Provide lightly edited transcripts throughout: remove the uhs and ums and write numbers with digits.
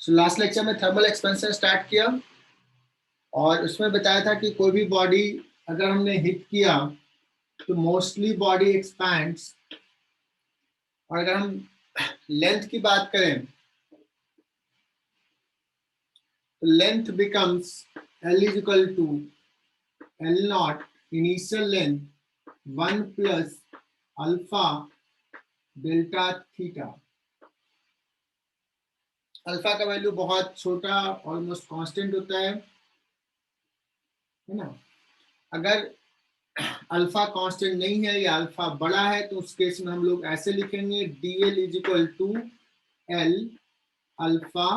So last lecture में thermal expansion start किया और उसमें बताया था कि कोई भी बॉडी अगर हमने हिट किया तो मोस्टली बॉडी एक्सपैंड्स, और अगर हम लेंथ की बात करें तो length becomes L is equal to L naught initial length 1 plus alpha delta theta। Alpha का वैल्यू बहुत छोटा ऑलमोस्ट कांस्टेंट होता है ना। अगर अल्फा कांस्टेंट नहीं है या अल्फा बड़ा है तो उस केस में हम लोग ऐसे लिखेंगे dl is equal to L alpha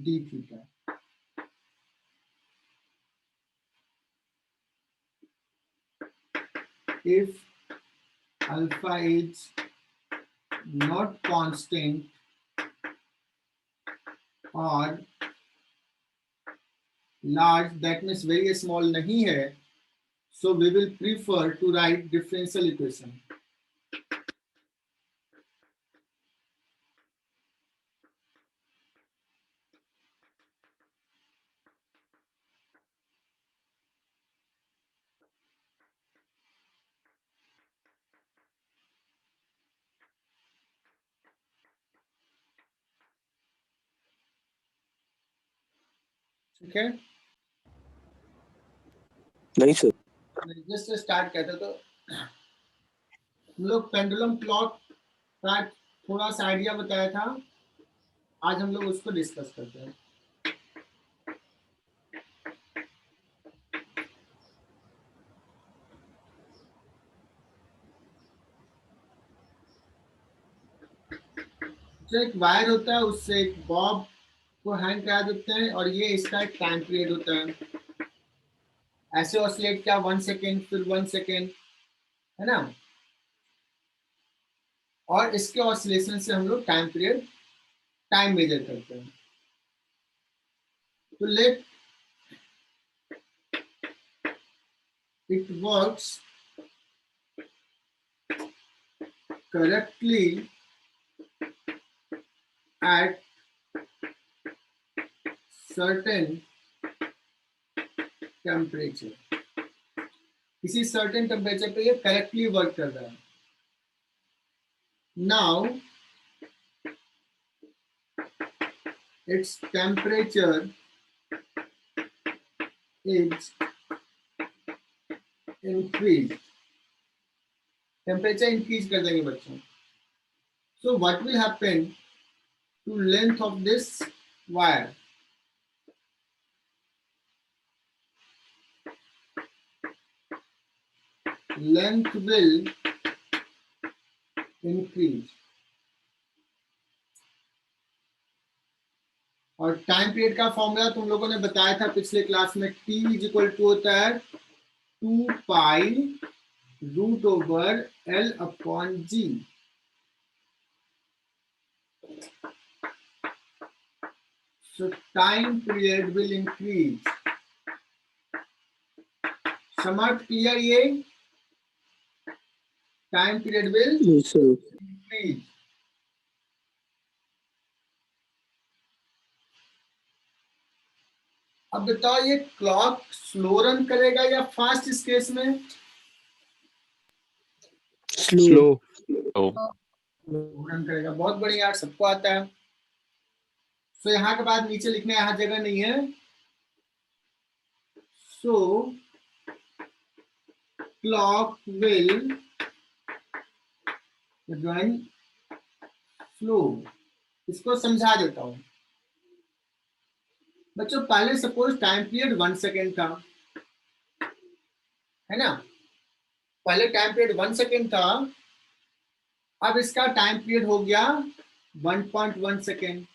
d theta. If alpha is not constant or large, that means very small नहीं है, so we will prefer to write differential equation। ठीक है, नहीं सर, जस्ट स्टार्ट करते तो हम लोग पेंडुलम क्लॉक का थोड़ा सा आइडिया बताया था, आज हम लोग उसको डिस्कस करते हैं। जो एक वायर होता है उससे एक बॉब को हैंग करा देते हैं और ये इसका एक टाइम पीरियड होता है। ऐसे ऑसिलेट किया 1 सेकेंड फिर 1 सेकेंड, है ना, और इसके ऑसिलेशन से हम लोग टाइम पीरियड टाइम मेजर करते हैं। तो let it works correctly at certain temperature। किसी certain temperature पे ये करेक्टली वर्क कर रहा है। Now its temperature is increased। Temperature increase कर देंगे बच्चों। So what will happen to length of this wire? Length will increase। और टाइम पीरियड का फॉर्मूला तुम लोगों ने बताया था पिछले क्लास में, T इज इक्वल टू होता है 2 pi root over L upon G। So time period will increase। समझ क्लियर? ये टाइम पीरियड विल इंक्रीज। अब बताओ ये क्लॉक स्लो रन करेगा या फास्ट इस केस में? स्लो रन करेगा। बहुत बढ़िया यार, सबको आता है। सो यहाँ के बाद नीचे लिखने यहाँ जगह नहीं है। सो क्लॉक विल रन स्लो। इसको समझा देता हूं बच्चों। पहले सपोज टाइम पीरियड 1 सेकेंड था, है ना, पहले टाइम पीरियड 1 सेकेंड था। अब इसका टाइम पीरियड हो गया 1.1 सेकेंड,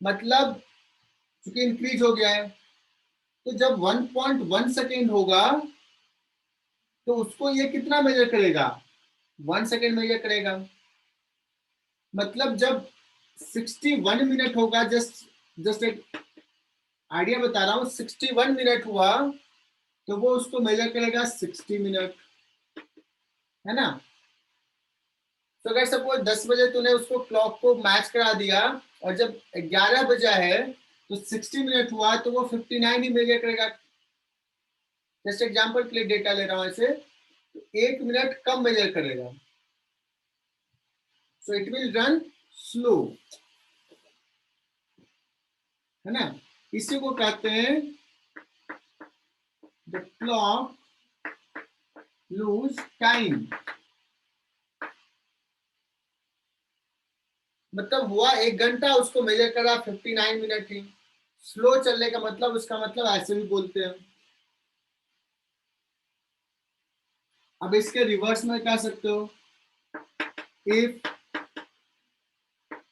मतलब चूंकि इंक्रीज हो गया है। तो जब 1.1 सेकेंड होगा तो उसको ये कितना मेजर करेगा? 1 सेकेंड मेजर करेगा। मतलब जब 61 मिनट होगा, जस्ट एक आइडिया बता रहा हूँ, 61 मिनट हुआ तो वो उसको मेजर करेगा 60 मिनट, है ना। तो अगर सपोज 10 बजे तूने उसको क्लॉक को मैच करा दिया और जब 11 बजा है तो 60 मिनट हुआ तो वो 59 ही मेजर करेगा। जस्ट एग्जांपल के लिए डेटा ले रहा हूं ऐसे, तो 1 मिनट कम मेजर करेगा, so it will run slow, है ना। इसी को कहते हैं द क्लॉक लूज टाइम। मतलब हुआ 1 घंटा, उसको मेजर करा 59 मिनट ही। स्लो चलने का मतलब, उसका मतलब ऐसे भी बोलते हैं। अब इसके रिवर्स में कह सकते हो, if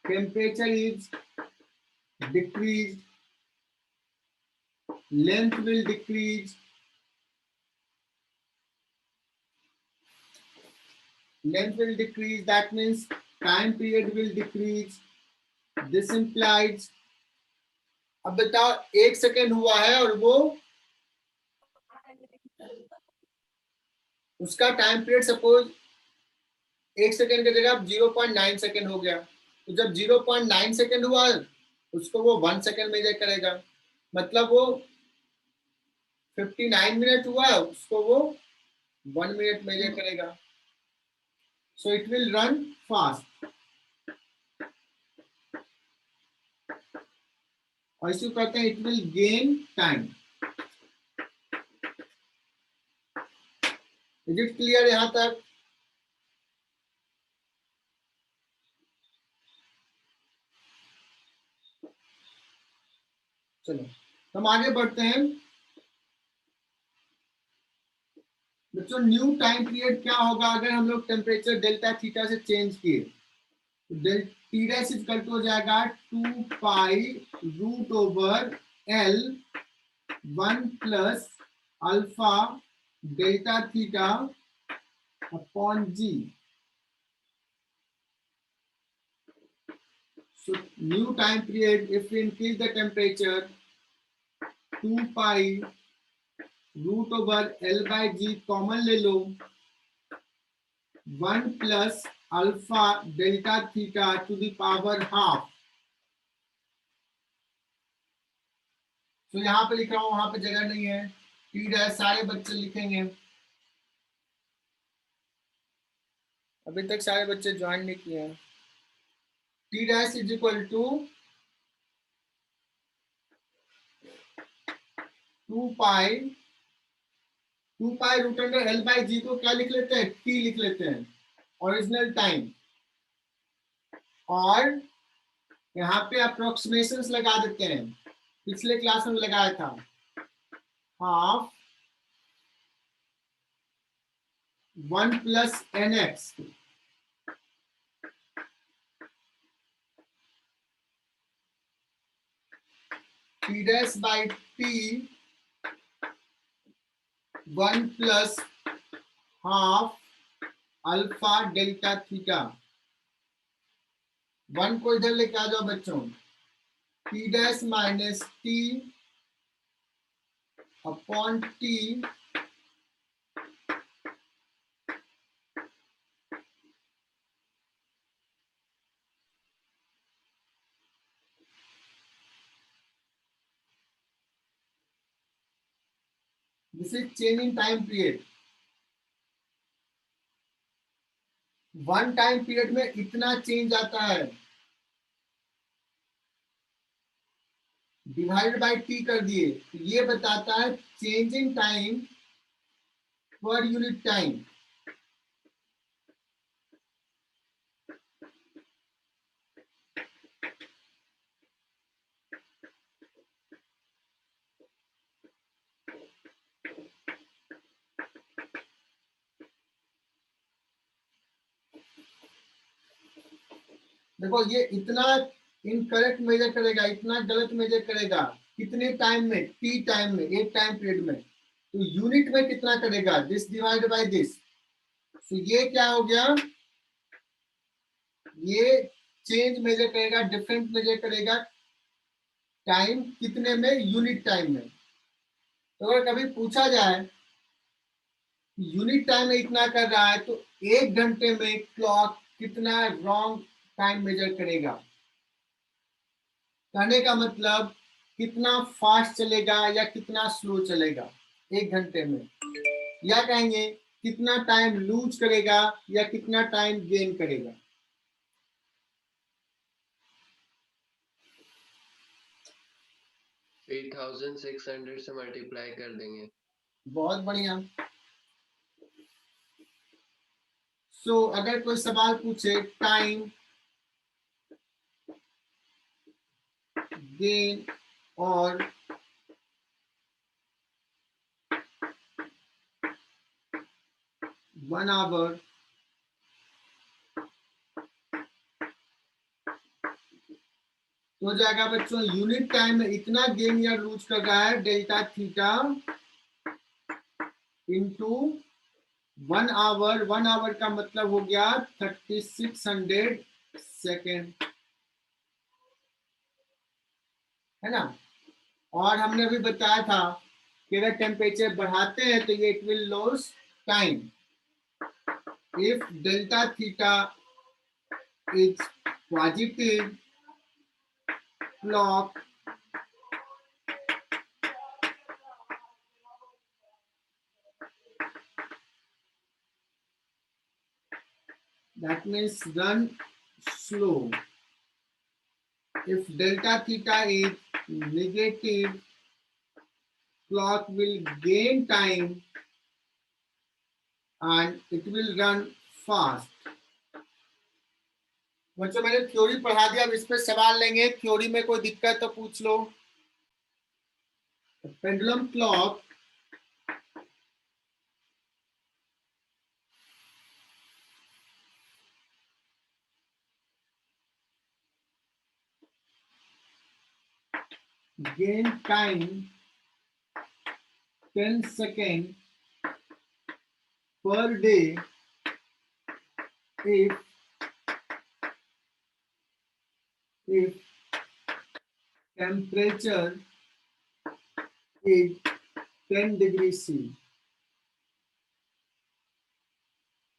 temperature is decrease, length will decrease, length will decrease, that means time period will decrease. This implies, अब बताओ 1 सेकेंड हुआ है और वो उसका टाइम पीरियड सपोज 1 सेकेंड की जगह 0.9 सेकेंड हो गया, तो जब 0.9 सेकेंड हुआ उसको वो 1 सेकेंड मेजर करेगा, मतलब वो 59 मिनट हुआ उसको वो 1 मिनट मेजर करेगा। So it will run fast. और इसी को कहते हैं it will gain time. Is it clear यहां तक? चलो हम आगे बढ़ते हैं। बच्चों न्यू टाइम पीरियड क्या होगा अगर हम लोग टेम्परेचर डेल्टा थीटा से चेंज किए, तो टी डैश इक्वल टू हो जाएगा 2 pi root over L 1 plus alpha delta theta upon g. So new time period, if we increase the temperature, 2 pi root over L by G common ले लो, 1 plus alpha delta theta to the power half. तो यहाँ पे लिख रहा हूं, वहां पे जगह नहीं है, टी डैश सारे बच्चे लिखेंगे। अभी तक सारे बच्चे ज्वाइन नहीं किए हैं। T dash is equal to 2 pi root under L by g को क्या लिख लेते हैं, टी लिख लेते हैं, ओरिजिनल टाइम। और यहाँ पे अप्रोक्सीमेशंस लगा देते हैं, पिछले क्लास में लगाया था, half 1 plus n x, T dash by T 1 plus half alpha delta theta. 1 को इधर लेके आ जाओ बच्चों, T dash minus T upon T this is change in time period. 1 time period में इतना चेंज आता है, डिवाइडेड बाय टी कर दिए, तो ये बताता है change in time per unit time. देखो ये इतना इनकरेक्ट मेजर करेगा, इतना गलत मेजर करेगा, कितने टाइम में, टी टाइम में, एक टाइम पीरियड में, तो यूनिट में कितना करेगा, दिस डिवाइडेड बाय दिस। तो ये क्या हो गया, ये चेंज मेजर करेगा, डिफरेंट मेजर करेगा टाइम कितने में, यूनिट टाइम में। तो अगर कभी पूछा जाए यूनिट टाइम में इतना कर रहा है तो 1 घंटे में क्लॉक कितना रॉन्ग टाइम मेजर करेगा, कहने का मतलब कितना फास्ट चलेगा या कितना स्लो चलेगा 1 घंटे में, या कहेंगे कितना टाइम लूज करेगा या कितना टाइम गेन करेगा। 8600 से मल्टीप्लाई कर देंगे। बहुत बढ़िया। सो अगर कोई सवाल पूछे टाइम गेन और 1 आवर तो हो जाएगा बच्चों, यूनिट टाइम में इतना गेन या लूज कर रहा है delta theta into 1 hour. 1 hour का मतलब हो गया 3600 सेकेंड, है ना। और हमने अभी बताया था कि अगर टेम्परेचर बढ़ाते हैं तो ये it will loss time. If delta theta is positive, clock that means run slow. If delta theta is negative, clock will gain time and it will run fast. बच्चों मैंने थ्योरी पढ़ा दिया, अब इस पे सवाल लेंगे। थ्योरी में कोई दिक्कत तो पूछ लो। Pendulum clock gain time 10 seconds per day if temperature is 10 degrees C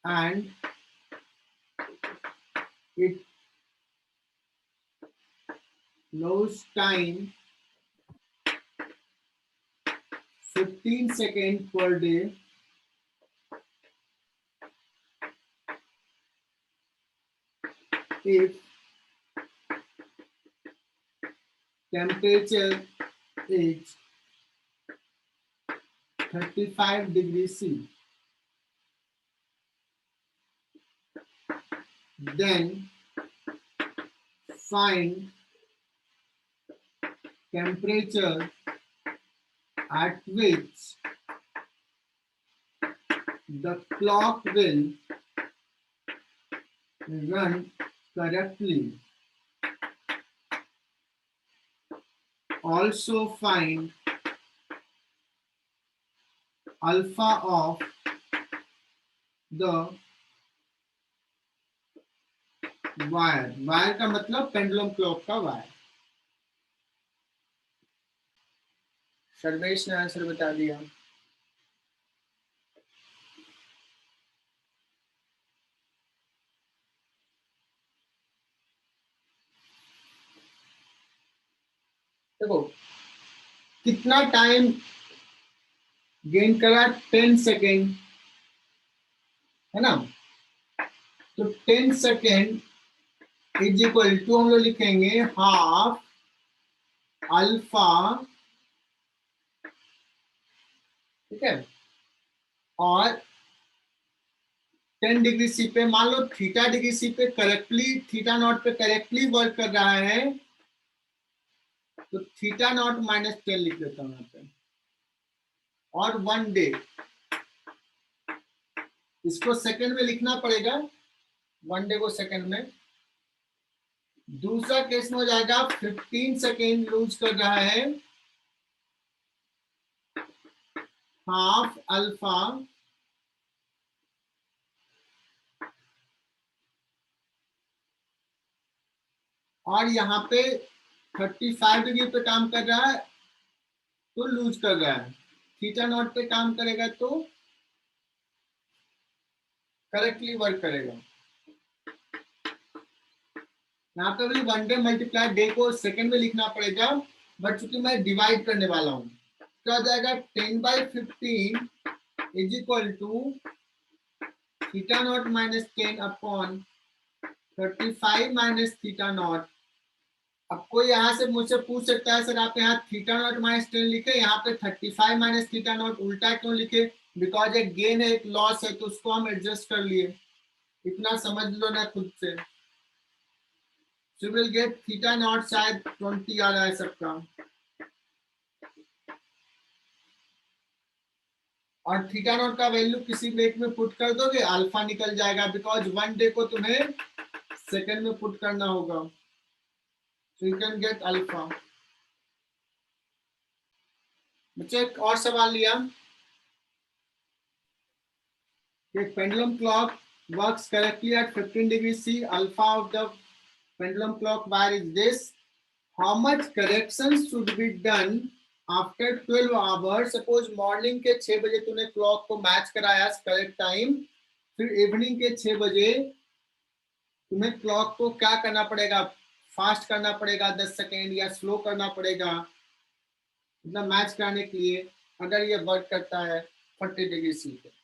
and it lose time 15 seconds per day if temperature is 35 degrees C. Then find temperature at which the clock will run correctly. Also find alpha of the wire. Wire का मतलब pendulum clock का wire. Sarvesh ने answer बता दिया। देखो कितना time gain करा, 10 second, है ना। तो 10 सेकेंड इज इक्वल टू हम लोग लिखेंगे हाफ अल्फा, ठीक है। और 10 डिग्री सी पे मान लो थीटा डिग्री सी पे करेक्टली, थीटा नॉट पे करेक्टली वर्क कर रहा है तो थीटा नॉट -10 लिख देता हूं यहाँ पे। और 1 डे, इसको सेकंड में लिखना पड़ेगा, 1 डे को सेकंड में। दूसरा केस में हो जाएगा 15 सेकेंड लूज कर रहा है, हाफ अल्फा और यहाँ पे 35 डिग्री पे काम कर रहा है तो लूज कर रहा है, थीटा नॉट पे काम करेगा तो करेक्टली वर्क करेगा। यहाँ पे भी 1 डे मल्टीप्लाई डे को सेकंड में लिखना पड़ेगा, बट चूंकि मैं डिवाइड करने वाला हूँ, क्या हो जाएगा 10/15 is equal to theta naught minus 10 upon 35 minus theta naught. अब कोई यहाँ से मुझसे पूछ सकता है सर आप यहाँ थीटा नॉट माइनस 10 लिखे, यहाँ पे 35 माइनस थीटा नॉट उल्टा क्यों लिखे? बिकॉज एक गेन है एक लॉस है, तो उसको हम एडजस्ट कर लिए, इतना समझ लो ना खुद से। So we'll get theta naught शायद 20 आ रहा है सबका, और थीटा नॉट का वैल्यू किसी ब्रेक में पुट कर दोगे अल्फा निकल जाएगा, बिकॉज 1 डे को तुम्हें सेकंड में पुट करना होगा। So you can get alpha. बच्चे एक और सवाल लिया, pendulum clock works correctly at 15 degree C, alpha of the pendulum clock wire is this, how much corrections should be done after 12 hours. Suppose morning के 6 बजे तूने क्लॉक को match कराया करेक्ट टाइम, फिर इवनिंग के 6 बजे तुम्हें क्लॉक को क्या करना पड़ेगा, फास्ट करना पड़ेगा 10 सेकेंड या स्लो करना पड़ेगा, मतलब मैच कराने के लिए, अगर ये वर्क करता है 40 डिग्री C पे।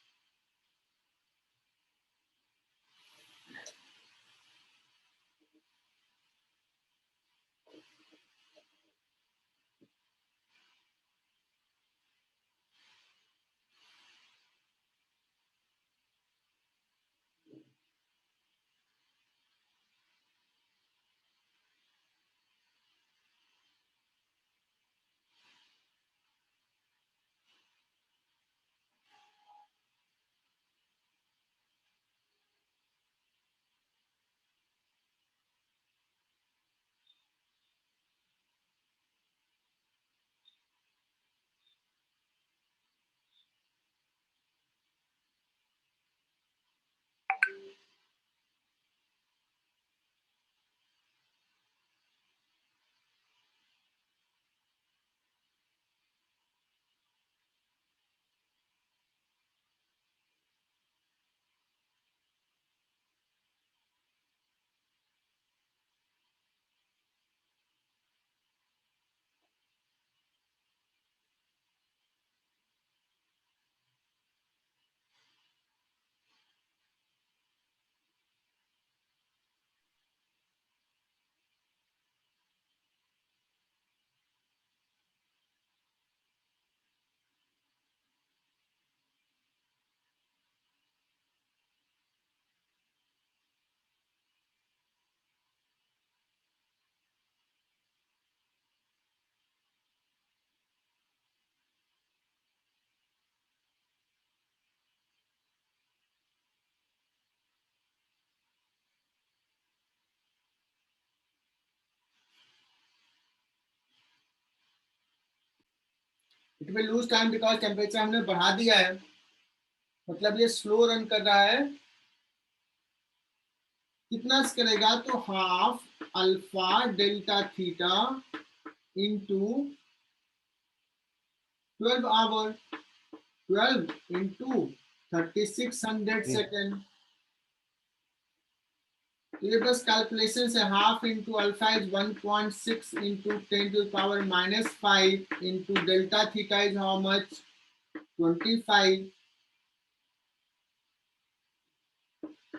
It will lose time because temperature हमने बढ़ा दिया है, मतलब ये स्लो रन कर रहा है। कितना करेगा, तो half alpha delta theta into 12 hour, 12 into 3600 second. ये बस कैलकुलेशन से half into alpha is 1.6 into 10⁻⁻5 into delta theta is how much 25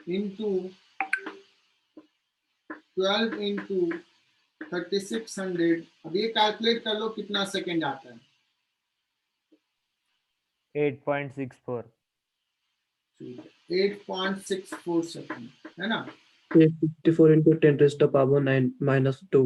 into 12 into 3600। अब ये कैलकुलेट कर लो कितना सेकेंड आता है। 8.64 8.64 सेकेंड है ना। 54 into 10 raised to power 9 minus 2.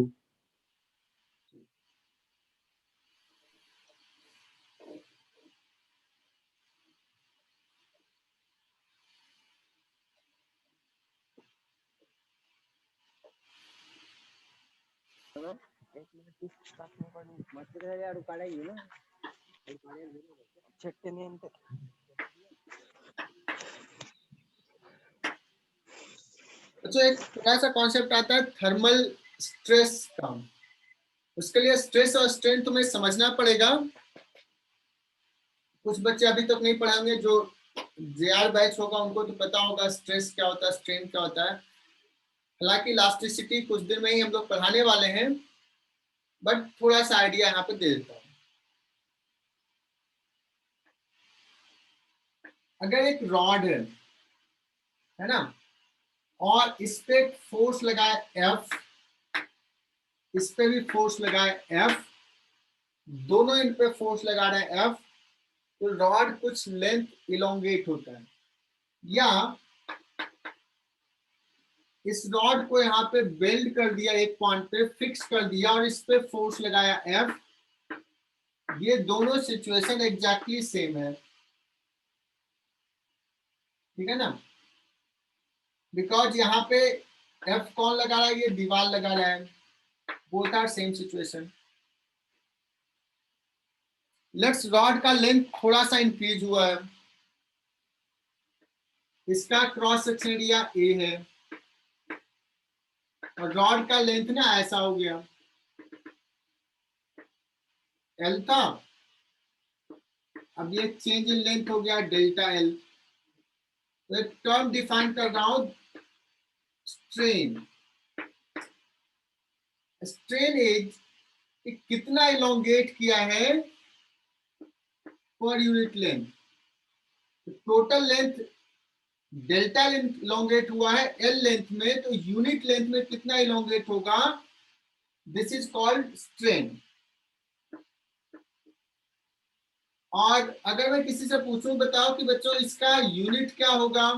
अच्छा एक थोड़ा सा कॉन्सेप्ट आता है थर्मल स्ट्रेस का, उसके लिए स्ट्रेस और स्ट्रेन तुम्हें समझना पड़ेगा। कुछ बच्चे अभी तक नहीं पढ़े होंगे, जो जेआर बैच होगा उनको तो पता होगा स्ट्रेस क्या होता है स्ट्रेन क्या होता है। हालांकि इलास्टिसिटी कुछ दिन में ही हम लोग पढ़ाने वाले हैं, बट थोड़ा सा आइडिया यहाँ पे दे देता हूँ। अगर एक रॉड है ना, और इस पे फोर्स लगाए F, इस पे भी फोर्स लगाए F, दोनों इन पे फोर्स लगा रहे हैं F, तो रॉड कुछ लेंथ इलोंगेट होता है। या इस रॉड को यहाँ पे बेल्ड कर दिया, एक पॉइंट पे फिक्स कर दिया और इस पे फोर्स लगाया F, ये दोनों सिचुएशन एग्जैक्टली सेम है, ठीक है ना, बिकॉज यहाँ पे F कौन लगा रहा है, ये दीवार लगा रहा है, both are same situation. Let's rod का लेंथ थोड़ा सा इंक्रीज हुआ है, इसका क्रॉस सेक्शन एरिया A है और रॉड का लेंथ ना ऐसा हो गया, L था, अब ये चेंज इन लेंथ हो गया डेल्टा L। तो एक टर्म डिफाइन कर रहा हूं, स्ट्रेन। स्ट्रेन एज कितना इलोंगेट किया है per unit length. Total length delta length elongate हुआ है L लेंथ में, तो यूनिट लेंथ में कितना इलोंगेट होगा, दिस इज कॉल्ड स्ट्रेन। और अगर मैं किसी से पूछूं, बताओ कि बच्चों इसका यूनिट क्या होगा,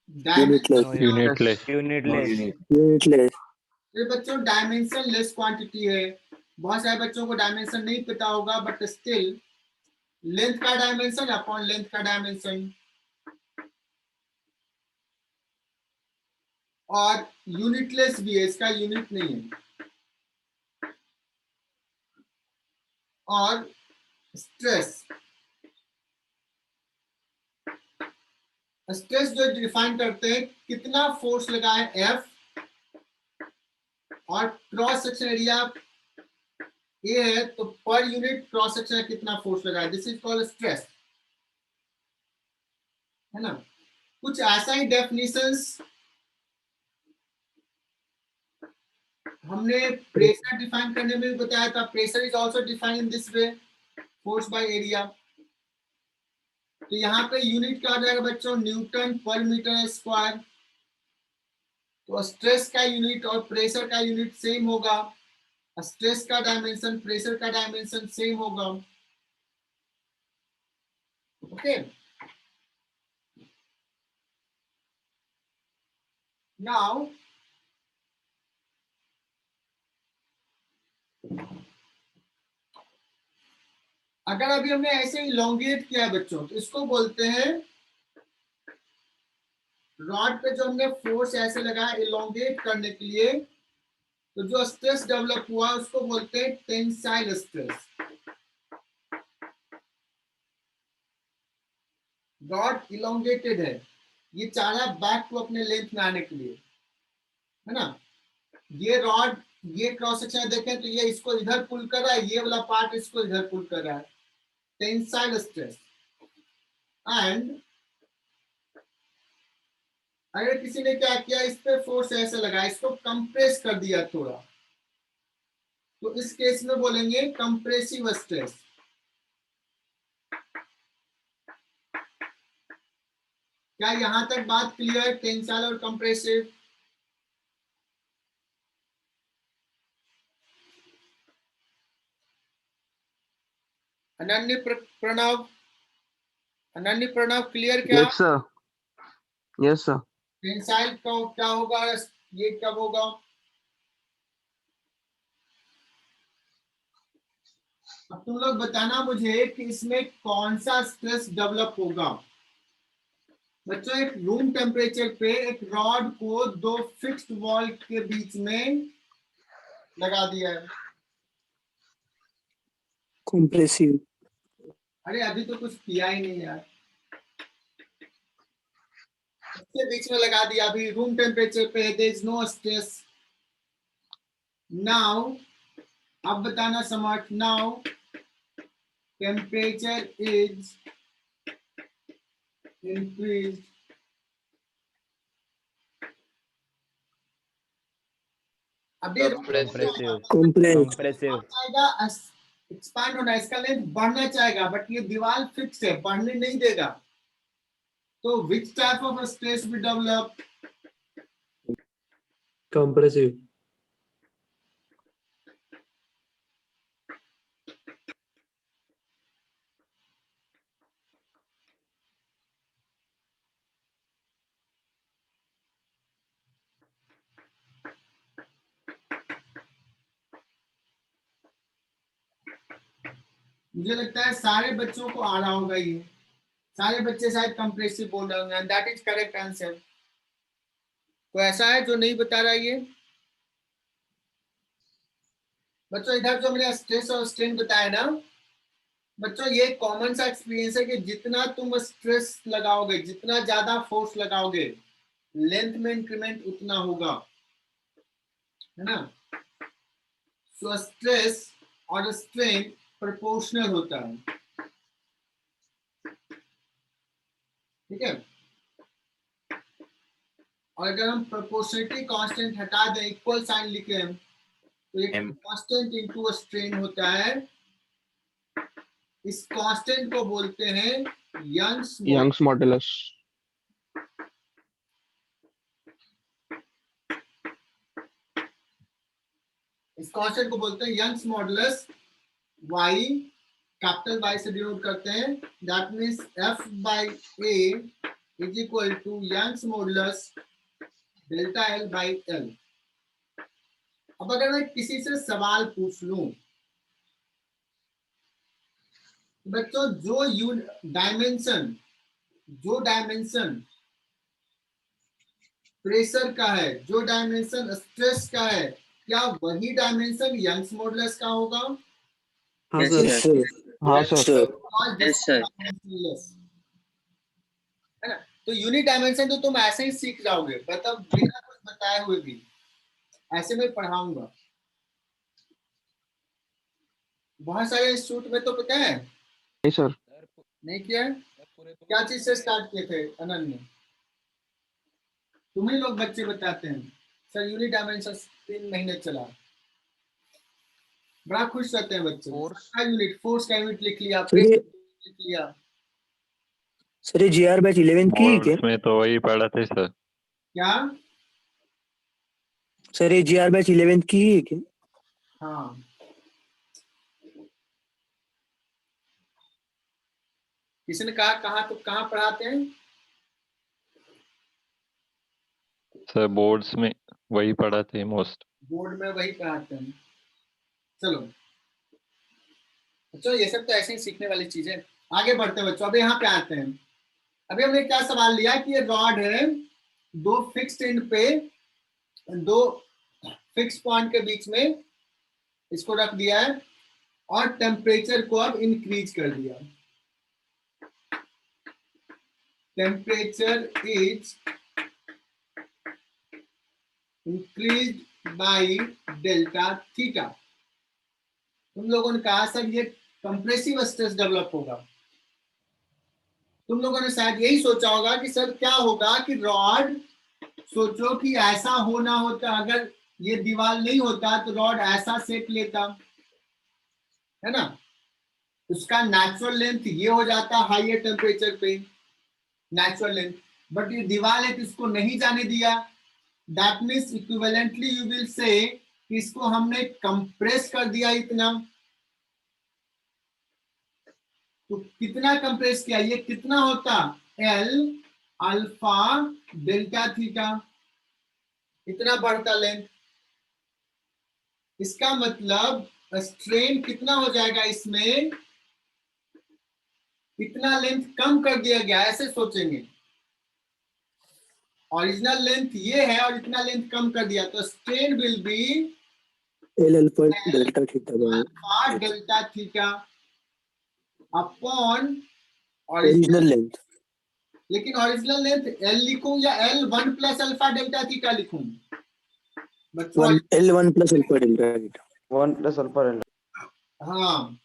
यूनिटलेस तो बच्चों डायमेंशन लेस क्वांटिटी है। बहुत सारे बच्चों को डायमेंशन नहीं पता होगा, बट स्टिल लेंथ का डायमेंशन अपॉन लेंथ का डायमेंशन, और यूनिटलेस भी है, इसका यूनिट नहीं है। और स्ट्रेस, स्ट्रेस जो डिफाइन करते हैं कितना फोर्स लगा है F और क्रॉस सेक्शन एरिया A है, तो पर यूनिट क्रॉस सेक्शन कितना फोर्स लगा है, दिस इज कॉल्ड स्ट्रेस, है ना। कुछ ऐसा ही डेफिनेशंस हमने प्रेशर डिफाइन करने में भी बताया था। Pressure is also defined in this way, force by area. तो यहाँ पे यूनिट क्या आ जाएगा बच्चों, न्यूटन पर मीटर स्क्वायर। तो स्ट्रेस का यूनिट और प्रेशर का यूनिट सेम होगा, स्ट्रेस का डायमेंशन प्रेशर का डायमेंशन सेम होगा, ओके। नाउ अगर अभी हमने ऐसे इलोंगेट किया है बच्चों, तो इसको बोलते हैं, रॉड पे जो हमने फोर्स ऐसे लगाया इलोंगेट करने के लिए, तो जो स्ट्रेस डेवलप हुआ उसको बोलते हैं टेंसाइल स्ट्रेस। रॉड इलोंगेटेड है, ये चाह रहा है बैक टू अपने लेंथ में आने के लिए, है ना। ये रॉड, ये क्रॉस सेक्शन देखें तो ये इसको इधर पुल कर रहा है, ये वाला पार्ट इसको इधर पुल कर रहा है, टेंसाइल स्ट्रेस। एंड अगर किसी ने क्या किया, इस पे फोर्स ऐसे लगाया, इसको कंप्रेस कर दिया थोड़ा, तो इस केस में बोलेंगे कंप्रेसिव स्ट्रेस। क्या यहां तक बात क्लियर, टेंसाइल और कंप्रेसिव? अनन्य प्रणव, अनन्य प्रणव क्लियर क्या? Yes, sir. Yes, sir. Tensile का क्या होगा, ये कब होगा? अब तुम लोग बताना मुझे कि इसमें कौन सा स्ट्रेस डेवलप होगा। बच्चों एक रूम टेम्परेचर पे एक रॉड को दो फिक्स्ड वॉल के बीच में लगा दिया है। Compressive. अरे अभी तो कुछ किया ही नहीं यार, इसके बीच में लगा दिया, अभी रूम टेम्परेचर पे, there is no stress. Now अब बताना समर्थ, नाउ टेम्परेचर इज increased अब ये Compressive. Compressive. चाहेगा एक्सपांड होना, इसका लेंथ बढ़ना चाहेगा, बट ये दीवार फिक्स है, बढ़ने नहीं देगा। तो which type of stress will develop? Compressive. मुझे लगता है सारे बच्चों को आ रहा होगा ये, सारे बच्चे शायद कंप्रेसिव बोल रहे होंगे, दैट इज करेक्ट आंसर। तो ऐसा है जो नहीं बता रहा ये बच्चों, इधर जो मैंने स्ट्रेस और स्ट्रेन बताया ना बच्चों, ये कॉमन सा एक्सपीरियंस है कि जितना तुम स्ट्रेस लगाओगे, जितना ज्यादा फोर्स लगाओगे, लेंथ में इंक्रीमेंट उतना होगा, है ना। सो स्ट्रेस और स्ट्रेन प्रोपोर्शनल होता है, ठीक है। और अगर हम प्रोपोर्शनलिटी कांस्टेंट हटा दें, इक्वल साइन लिखें, तो एक कांस्टेंट इनटू स्ट्रेन होता है। इस कांस्टेंट को बोलते हैं यंग्स मॉडुलस। इस कांस्टेंट को बोलते हैं Young's modulus. y capital Y से डिनोट करते हैं, that means f by a is equal to Young's modulus delta l by l। अब अगर मैं किसी से सवाल पूछ लूं बच्चों, जो डायमेंशन प्रेशर का है, जो डायमेंशन स्ट्रेस का है, क्या वही डायमेंशन यंग्स मॉडुलस का होगा? हाँ Yes, सर। sir. हाँ सर। और Yes, sir. है ना। तो यूनिट डायमेंशन तो तुम ऐसे ही सीख जाओगे, मतलब बिना कुछ बताए हुए भी, ऐसे में पढ़ाऊंगा। बहुत सारे इंस्टीट्यूट में तो पता है नहीं सर। नहीं किया है। क्या चीज से स्टार्ट किए थे अनन्य? तुम ही लोग बच्चे बताते हैं सर यूनिट डायमेंशन 3 महीने चला, बड़ा खुश रहते हैं बच्चे। फोर्स का यूनिट लिख लिया, सर ये लिख लिया। सर ये जीआर बैच 11 की है क्या? बोर्ड्स में तो वही पढ़ा थे सर। क्या? सर ये जीआर बैच 11 की है क्या? हाँ, किसी ने कहा कहाँ, तो कहाँ पढ़ाते हैं? सर बोर्ड्स में वही पढ़ा थे मोस्ट। बोर्ड में वही पढ़ाते हैं। चलो बच्चों, ये सब तो ऐसे ही सीखने वाली चीजें। आगे बढ़ते हैं बच्चों, अभी यहाँ पे आते हैं। अभी हमने क्या सवाल लिया कि ये रॉड है, दो फिक्स्ड एंड पे, दो फिक्स पॉइंट के बीच में इसको रख दिया है और टेम्परेचर को अब इंक्रीज कर दिया। Temperature is increase by delta theta. तुम लोगों ने कहा सर ये कंप्रेसिव स्ट्रेस डेवलप होगा। तुम लोगों ने शायद यही सोचा होगा कि सर क्या होगा कि रॉड, सोचो कि ऐसा होना होता, अगर ये दीवार नहीं होता तो रॉड ऐसा शेप लेता, है ना। उसका नेचुरल लेंथ ये हो जाता हाईयर टेम्परेचर पे, नेचुरल लेंथ, बट ये दीवार है तो इसको नहीं जाने दिया। That means equivalently you will से कि इसको हमने कंप्रेस कर दिया इतना। तो कितना कंप्रेस किया, ये कितना होता, एल अल्फा डेल्टा थीटा, इतना बढ़ता लेंथ। इसका मतलब स्ट्रेन कितना हो जाएगा इसमें, इतना लेंथ कम कर दिया गया, ऐसे सोचेंगे। ओरिजिनल लेंथ ये है और इतना लेंथ कम कर दिया, तो strain will be L alpha delta theta by alpha delta theta upon original length. लेकिन ओरिजिनल लेंथ एल लिखूं या L 1 plus alpha delta theta लिखूं बच्चों? L1 plus alpha delta theta. 1 plus alpha delta. हाँ,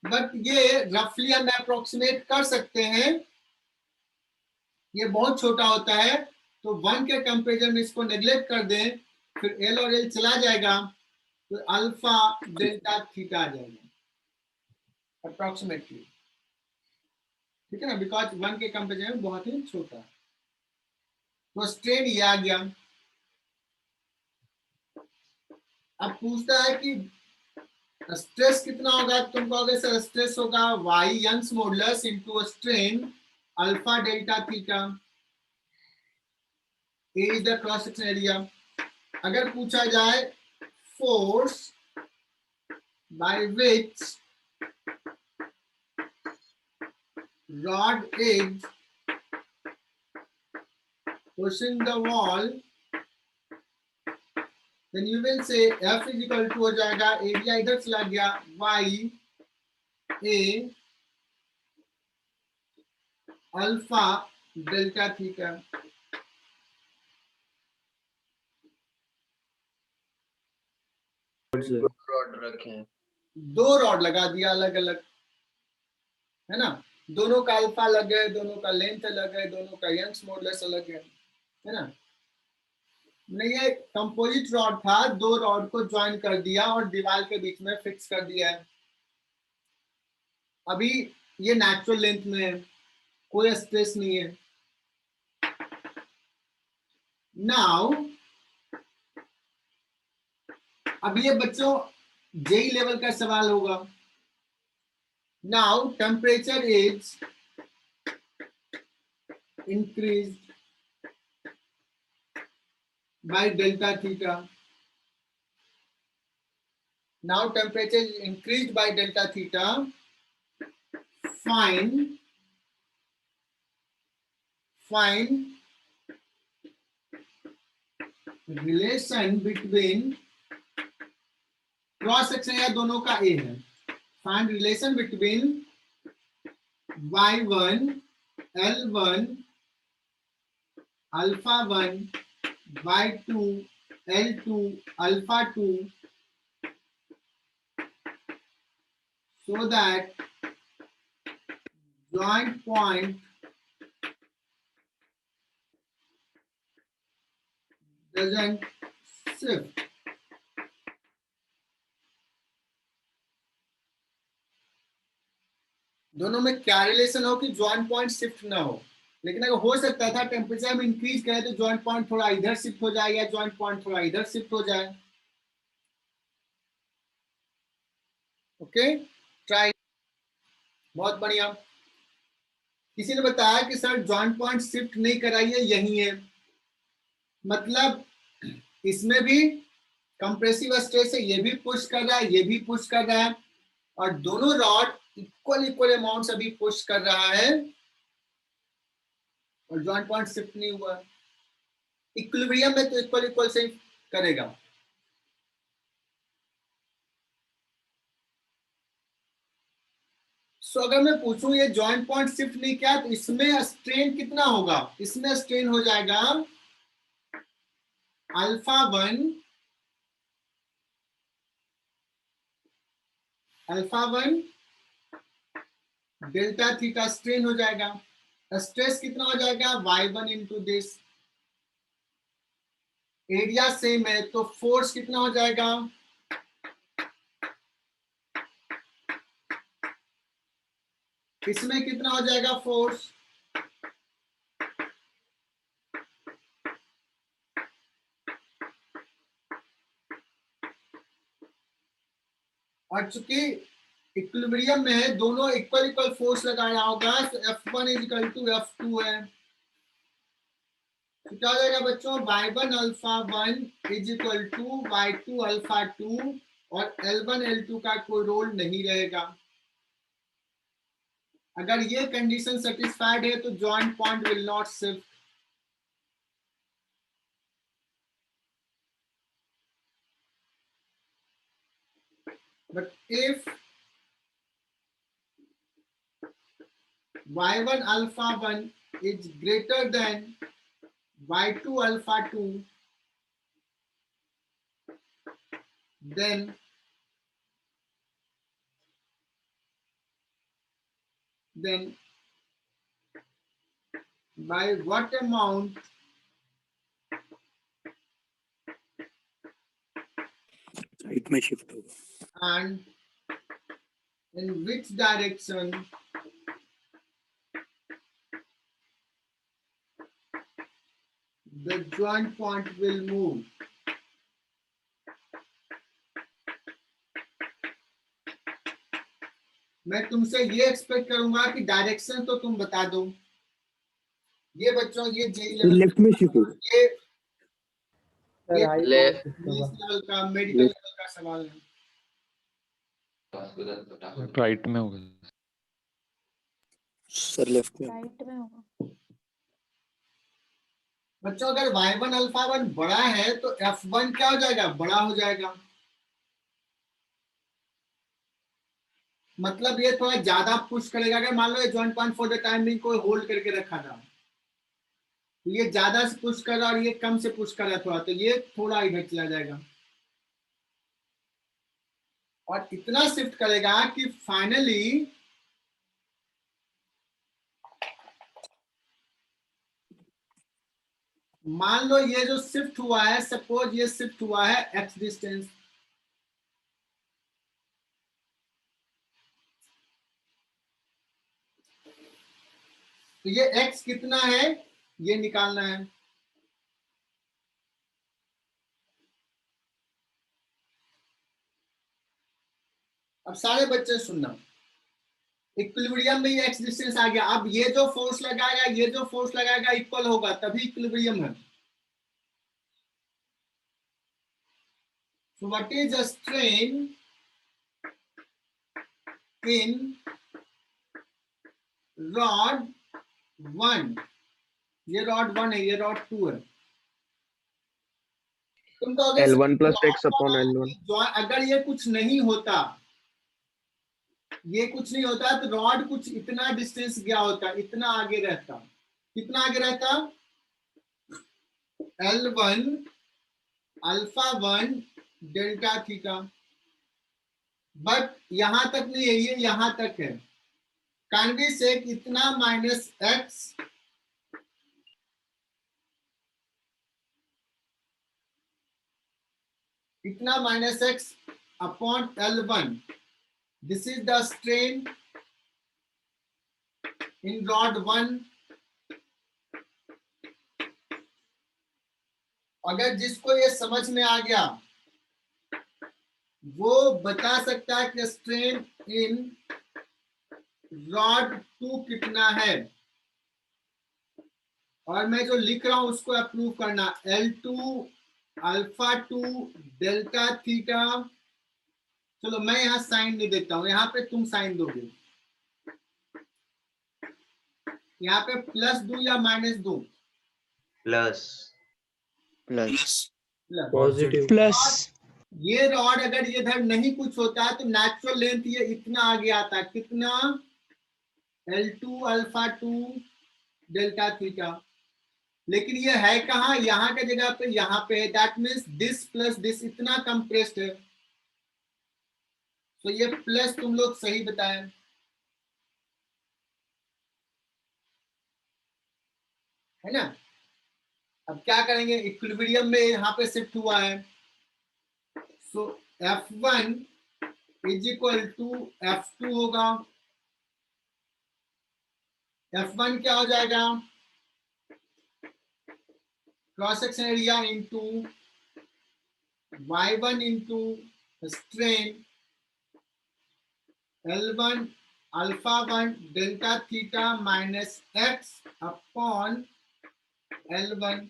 but ये रफली हम approximate कर सकते हैं, ये बहुत छोटा होता है, तो 1 के कंपेरिजन में इसको नेग्लेक्ट कर दें फिर एल और एल चला जाएगा तो अल्फा डेल्टा थीटा आ जाएगा अप्रोक्सीमेटली, ठीक है ना, बिकॉज 1 के कंपेरिजन में बहुत ही छोटा है। तो स्ट्रेन ये आ गया। अब पूछता है कि स्ट्रेस कितना होगा, तुम कहोगे सर स्ट्रेस होगा Y Young's modulus into strain alpha delta theta, A is the cross section area. अगर पूछा जाए force by which rod is pushing the wall, then you will say F is equal to हो जाएगा, area इधर चला गया y a alpha delta theta. Rod रखे हैं, 2 रॉड लगा दिया अलग अलग, है ना, दोनों का अल्फा अलग है, दोनों का लेंथ अलग है, दोनों का यंग्स मॉडुलस अलग है ना। नहीं, ये कंपोजिट रॉड था, 2 रॉड को ज्वाइन कर दिया और दीवार के बीच में फिक्स कर दिया है। अभी ये नेचुरल लेंथ में है, कोई स्ट्रेस नहीं है। नाउ अब ये बच्चों जेई लेवल का सवाल होगा। Now temperature is increase by delta theta. Now temperature is increase by delta theta, find relation between cross section या दोनों का ए है, find relation between y1 L1 alpha 1 y2 L2 alpha 2 so that joint point doesn't shift। दोनों में क्या relation हो कि joint point shift ना हो, लेकिन अगर हो सकता था टेम्परेचर में इंक्रीज करे तो जॉइंट पॉइंट थोड़ा इधर शिफ्ट हो जाए या जॉइंट पॉइंट थोड़ा इधर शिफ्ट हो जाए। ओके, ट्राई, बहुत बढ़िया। किसी ने बताया कि सर जॉइंट पॉइंट शिफ्ट नहीं कराइए, यही है, मतलब इसमें भी कंप्रेसिव स्ट्रेस है, ये भी पुश कर रहा है, ये भी पुश कर रहा है, और दोनों रॉड इक्वल अमाउंट अभी पुश कर रहा है और जॉइंट पॉइंट शिफ्ट नहीं हुआ। इक्विलिब्रियम में तो इक्वल से करेगा। सो अगर मैं पूछूं ये जॉइंट पॉइंट शिफ्ट नहीं किया तो इसमें स्ट्रेन कितना होगा, इसमें स्ट्रेन हो जाएगा अल्फा 1 डेल्टा थीटा स्ट्रेन हो जाएगा। स्ट्रेस कितना हो जाएगा y1 into this, area same है तो फोर्स कितना हो जाएगा इसमें कितना हो जाएगा फोर्स, और चूंकि इक्विलिब्रियम में है दोनों इक्वल फोर्स लगाना होगा तो F1 is equal to F2 है। तो क्या हो जाएगा बच्चों, y1 alpha 1 is equal to y2 alpha 2 और L1 L2 का कोई रोल नहीं रहेगा। अगर ये कंडीशन सेटिस्फाइड है तो joint point will not shift. But if y1 alpha 1 is greater than y2 alpha 2, then by what amount right में शिफ्ट होगा। and in which direction the joint point will move. मैं तुमसे ये expect करूंगा कि direction तो तुम बता दो। ये बच्चों ये लेफ्ट में शिफ्ट होगा। ये Sir, Left. लेवल का मेडिकल लेवल का सवाल है। राइट में होगा। सर लेफ्ट में। राइट में होगा। बच्चों अगर y1 अल्फा 1 बड़ा है तो f1 क्या हो जाएगा, बड़ा हो जाएगा। मतलब ये थोड़ा ज्यादा पुश करेगा। अगर मान लो ये joint point for the time being को होल्ड करके रखा था, तो ये ज्यादा से पुश कर रहा और ये कम से पुश कर रहा थोड़ा, तो ये थोड़ा इधर चला जाएगा और इतना शिफ्ट करेगा कि फाइनली मान लो ये जो शिफ्ट हुआ है, सपोज ये शिफ्ट हुआ है x डिस्टेंस, तो ये x कितना है ये निकालना है। अब सारे बच्चे सुनना, इक्विलिब्रियम में ये x डिस्टेंस आ गया। अब ये जो फोर्स लगाएगा ये जो फोर्स लगाएगा इक्वल होगा, तभी इक्विलिब्रियम है। So what is the strain in rod 1? ये rod 1 है, ये rod 2 है। तुम तो L1 plus X upon L1। अगर ये कुछ नहीं होता, ये कुछ नहीं होता तो रॉड कुछ इतना डिस्टेंस गया होता, इतना आगे रहता। कितना आगे रहता? L1 alpha 1 delta theta. But यहां तक नहीं है, ये यहां तक है। कैन बी से इतना माइनस एक्स इतना minus x upon L1। This is the strain in rod 1। अगर जिसको ये समझ में आ गया वो बता सकता है कि स्ट्रेन इन रॉड 2 कितना है, और मैं जो लिख रहा हूं उसको अप्रूव करना। L2 alpha 2 delta theta. चलो मैं यहाँ साइन नहीं देता हूं, यहाँ पे तुम साइन दोगे। यहाँ पे प्लस दूं या माइनस दूं? Plus plus positive plus. ये रॉड अगर ये इधर नहीं कुछ होता तो नेचुरल लेंथ ये इतना आगे आता। कितना? L2 alpha 2 delta theta. लेकिन ये है कहाँ? यहाँ के जगह पे यहाँ पे है। That means this plus this इतना कंप्रेस्ड है। तो ये प्लस तुम लोग सही बताए। है ना? अब क्या करेंगे? इक्विलिब्रियम में यहाँ पे शिफ्ट हुआ है। सो F1 is equal to F2 होगा। F1 क्या हो जाएगा? Cross section area into y1 into strain L1 alpha 1 delta theta minus x upon L1।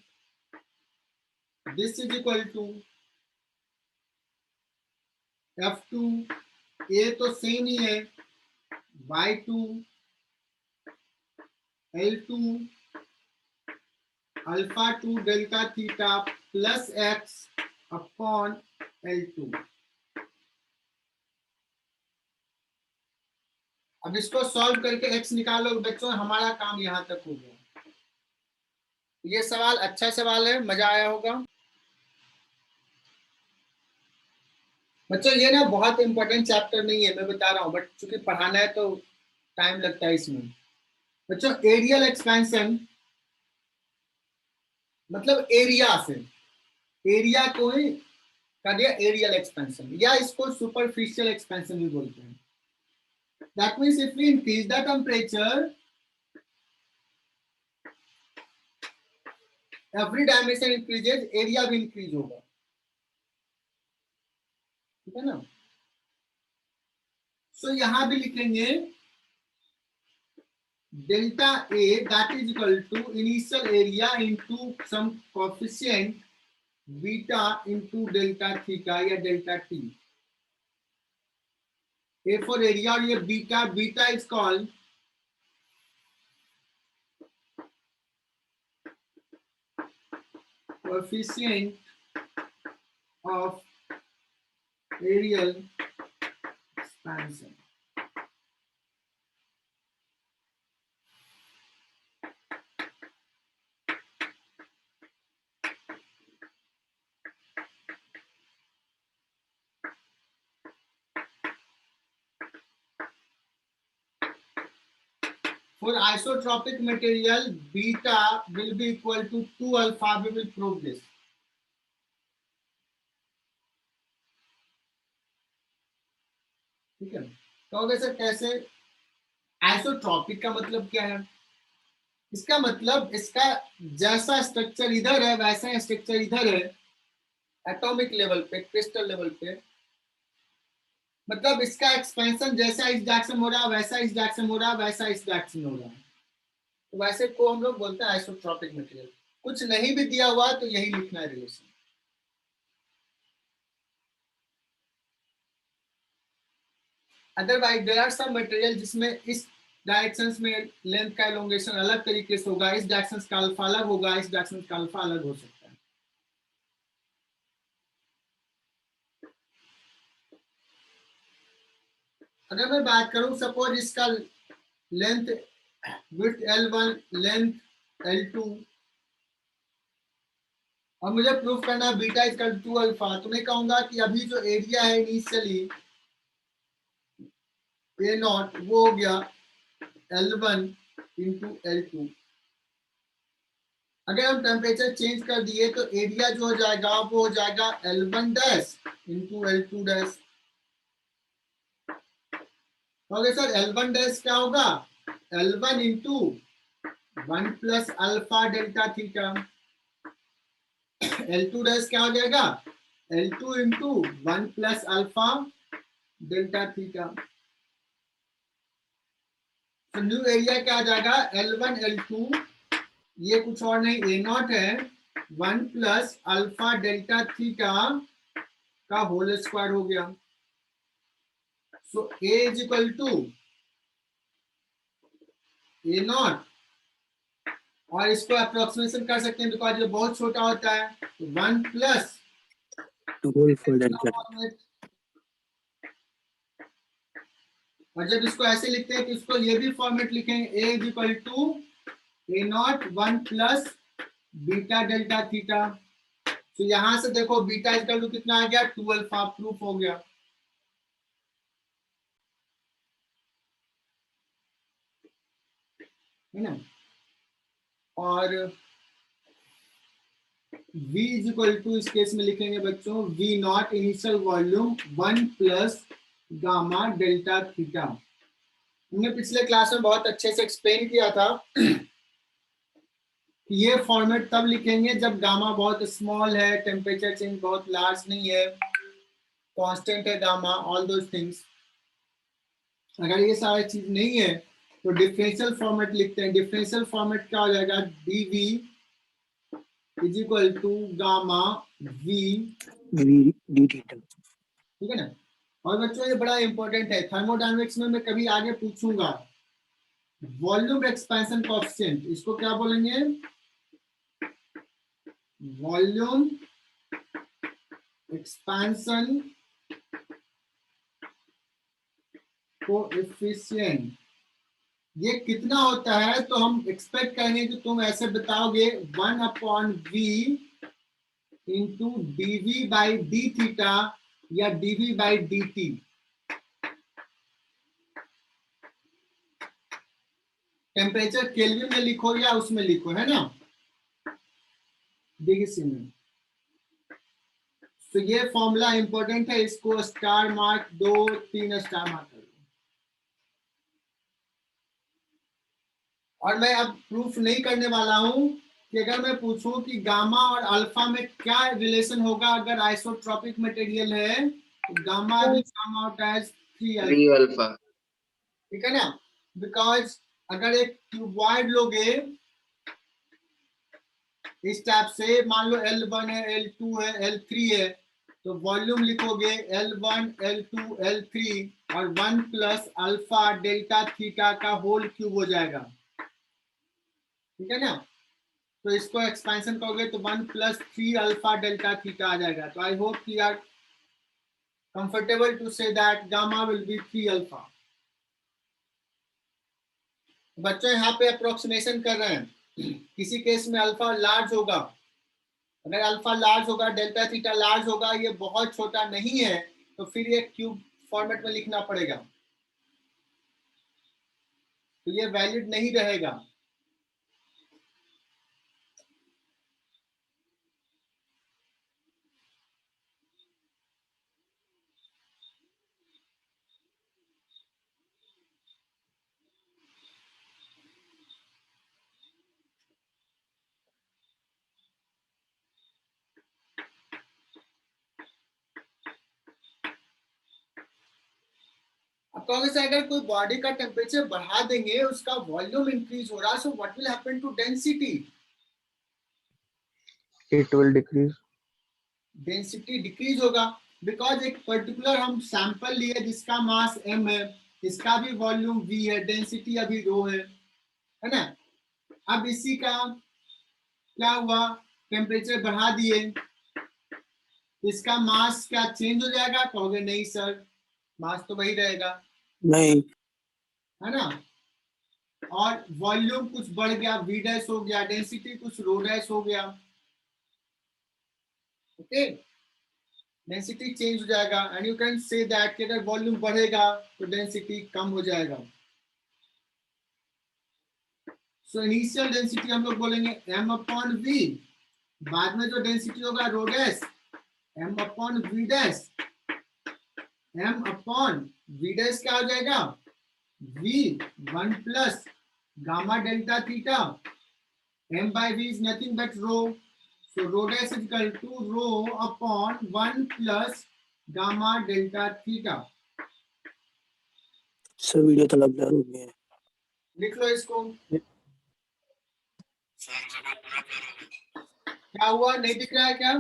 This is equal to F2। ये तो सेम ही है, y2 L2 alpha 2 delta theta plus x upon L2। अब इसको solve करके x निकालो बच्चों, हमारा काम यहां तक हो गया। ये सवाल अच्छा सवाल है, मजा आया होगा बच्चों। ये ना बहुत इंपॉर्टेंट चैप्टर नहीं है, मैं बता रहा हूँ, बट चूंकि पढ़ाना है तो टाइम लगता है इसमें। बच्चों एरियल एक्सपेंशन मतलब एरिया से, एरिया को ही कर दिया एरियल एक्सपेंशन, या इसको सुपरफिशियल एक्सपेंशन भी बोलते हैं। That means if we increase the temperature, every dimension increases, area भी इंक्रीज होगा, ठीक है ना। सो यहां भी लिखेंगे delta A that is equal to initial area into some coefficient beta into delta theta या delta T. A for area, और ये beta, beta is called coefficient of aerial expansion. For isotropic material, beta will be equal to 2 alpha. We will prove this. ठीक है, कहोगे sir कैसे? Isotropic का मतलब क्या है? इसका मतलब इसका जैसा स्ट्रक्चर इधर है वैसा स्ट्रक्चर इधर है, एटॉमिक लेवल पे, क्रिस्टल लेवल पे। मतलब इसका एक्सपेंशन जैसा इस डायरेक्शन हो रहा है वैसा इस डायरेक्शन हो रहा है वैसा इस डायरेक्शन हो रहा है, तो वैसे को हम लोग बोलते हैं आइसोट्रॉपिक मटेरियल। कुछ नहीं भी दिया हुआ तो यही लिखना है relation. Otherwise there are some material जिसमें इस डायरेक्शंस में लेंथ का एलोंगेशन अलग तरीके से होगा, इस डायरेक्शंस का अल्फा अलग होगा, इस डायरेक्शंस का अल्फा अलग हो सकता है। अगर मैं बात करूं सपोज इसका length width L1, length L2, और मुझे प्रूफ करना है beta is equal to alpha, तो मैं कहूंगा कि अभी जो एरिया है इनिशियली ए नॉट वो हो गया L1 इंटू L2। अगर हम टेम्परेचर चेंज कर दिए तो एरिया जो हो जाएगा वो हो जाएगा L1 dash into L2 dash. Okay sir, L1 dash क्या होगा? L1 into 1 plus alpha delta theta. L2 dash क्या हो जाएगा? L2 into 1 plus alpha delta theta. तो न्यू एरिया क्या आ जाएगा? L1 L2, ये कुछ और नहीं ए नॉट है, 1 प्लस अल्फा डेल्टा थीटा का होल स्क्वायर हो गया। So A is equal to A naught, और इसको अप्रोक्सीमेशन कर सकते हैं बिकॉज ये बहुत छोटा होता है, 1 प्लस और जब इसको ऐसे लिखते हैं तो इसको ये भी फॉर्मेट लिखेंगे, A is equal to A naught 1 plus beta delta theta. तो यहां से देखो बीटा इज इक्वल टू कितना आ गया? 2 अल्फा, प्रूफ हो गया। है ना। और V इज इक्वल टू इस केस में लिखेंगे बच्चों V not initial volume 1 plus gamma delta theta. हमने पिछले क्लास में बहुत अच्छे से एक्सप्लेन किया था कि ये फॉर्मेट तब लिखेंगे जब गामा बहुत स्मॉल है, टेम्परेचर चेंज बहुत लार्ज नहीं है, कांस्टेंट है गामा, ऑल दोस थिंग्स। अगर ये सारी चीज नहीं है तो डिफरेंशियल फॉर्मेट लिखते हैं। डिफरेंशियल फॉर्मेट क्या हो जाएगा? dv is equal to gamma v d theta. ठीक है ना। और बच्चों ये बड़ा इंपॉर्टेंट है, थर्मोडायनेमिक्स में मैं कभी आगे पूछूंगा वॉल्यूम एक्सपेंशन कोएफिशिएंट, इसको क्या बोलेंगे? वॉल्यूम एक्सपेंशन कोएफिशिएंट ये कितना होता है? तो हम एक्सपेक्ट करेंगे कि तुम ऐसे बताओगे 1/v into dv by D theta या dv by dt। Temperature kelvin में लिखो या उसमें लिखो, है ना, डिग्री में। तो ये फॉर्मूला इंपॉर्टेंट है, इसको स्टार मार्क 2 3 स्टार मार्क कर दो। और मैं अब प्रूफ नहीं करने वाला हूं कि अगर मैं पूछूं कि गामा और अल्फा में क्या रिलेशन होगा अगर आइसोट्रोपिक मटेरियल है, तो gamma will come out as 3 alpha, 3 alpha. ठीक है ना। बिकॉज अगर एक क्यूबॉइड लोगे इस टाइप से, मान लो L1 है, L2 है, L3 है, तो वॉल्यूम लिखोगे L1 L2 L3 और 1 प्लस अल्फा डेल्टा थीटा का होल क्यूब हो जाएगा, ठीक है ना। तो इसको एक्सपेंशन करोगे तो 1 प्लस 3 अल्फा डेल्टा थीटा आ जाएगा। तो I hope you are comfortable to say that gamma will be 3 alpha. बच्चों यहाँ पे अप्रोक्सीमेशन कर रहे हैं, किसी केस में अल्फा लार्ज होगा, अगर अल्फा लार्ज होगा डेल्टा थीटा लार्ज होगा, ये बहुत छोटा नहीं है, तो फिर ये क्यूब फॉर्मेट में लिखना पड़ेगा, तो ये वैलिड नहीं रहेगा। अब कहोगे सर अगर कोई बॉडी का टेम्परेचर बढ़ा देंगे, उसका वॉल्यूम इंक्रीज हो रहा है, so what will happen to density? It will decrease. Density decrease होगा, बिकॉज एक पर्टिकुलर हम सैंपल लिए जिसका मास m है, इसका भी वॉल्यूम v है, डेंसिटी अभी रो है ना। अब इसी का क्या हुआ, टेम्परेचर बढ़ा दिए, इसका मास क्या चेंज हो जाएगा? कहोगे नहीं सर, मास तो वही रहेगा, नहीं, है ना। और वॉल्यूम कुछ बढ़ गया, v डैश हो गया, डेंसिटी कुछ रो डैश हो गया, ओके, डेंसिटी चेंज हो जाएगा। And you can say that कि अगर वॉल्यूम बढ़ेगा तो डेंसिटी कम हो जाएगा। सो इनिशियल डेंसिटी हम लोग बोलेंगे m अपॉन v, बाद में जो डेंसिटी होगा rho dash m upon v dash, m upon v dash क्या हो जाएगा, v 1 plus gamma delta theta, m by v is nothing but rho, so rho dash is equal to rho upon 1 plus gamma delta theta। Sir video थोड़ा blur हो गया है। लिख लो इसको। क्या हुआ, नहीं दिख रहा है क्या?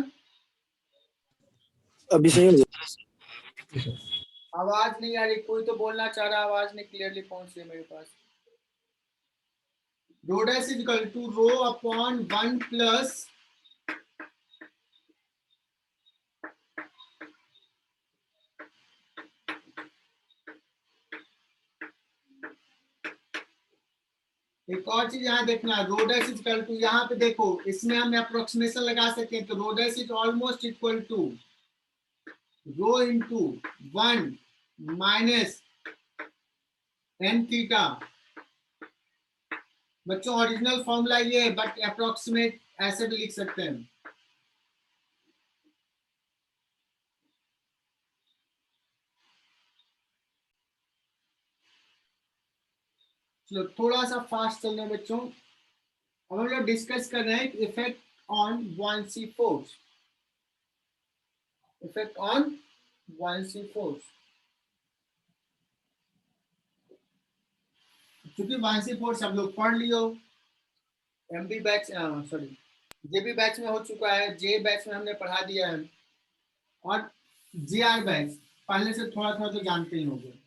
अभी सही हो गया। आवाज नहीं आ रही, कोई तो बोलना चाह रहा, आवाज नहीं क्लियरली पहुंच रही मेरे पास। rho dash is equal to rho upon 1 plus एक और चीज यहाँ देखना, rho dash is equal to, यहाँ पे देखो इसमें हम अप्रोक्सीमेशन लगा सकते हैं, तो rho dash is almost equal to rho into 1 minus n theta. बच्चों ओरिजिनल फॉर्मूला ये है, बट अप्रोक्सीमेट ऐसे भी लिख सकते हैं। चलो थोड़ा सा फास्ट चल रहे हैं बच्चों। अब हम लोग डिस्कस कर रहे हैं effect on buoyancy force, effect on buoyancy force. क्योंकि बुआंसी फोर्स सब लोग पढ़ लियो, एमबी बैच सॉरी जेबी बैच में हो चुका है, जे बैच में हमने पढ़ा दिया है, और जीआर बैच पहले से थोड़ा थोड़ा तो जानते ही होंगे।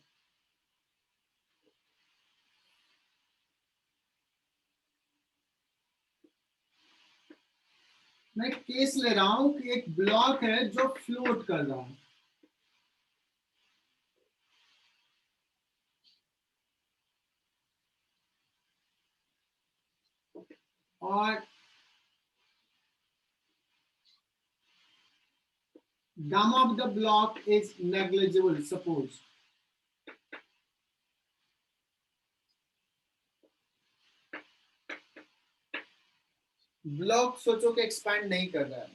मैं केस ले रहा हूं कि एक ब्लॉक है जो फ्लोट कर रहा है, और gamma of the block is negligible, suppose block सोचो कि एक्सपैंड नहीं कर रहा है,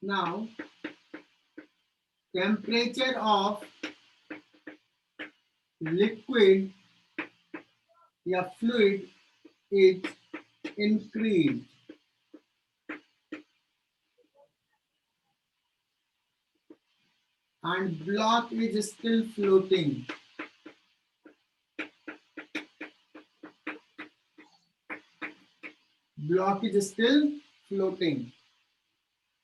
Now, temperature of liquid या fluid is increased. And block is still floating. Block is still floating.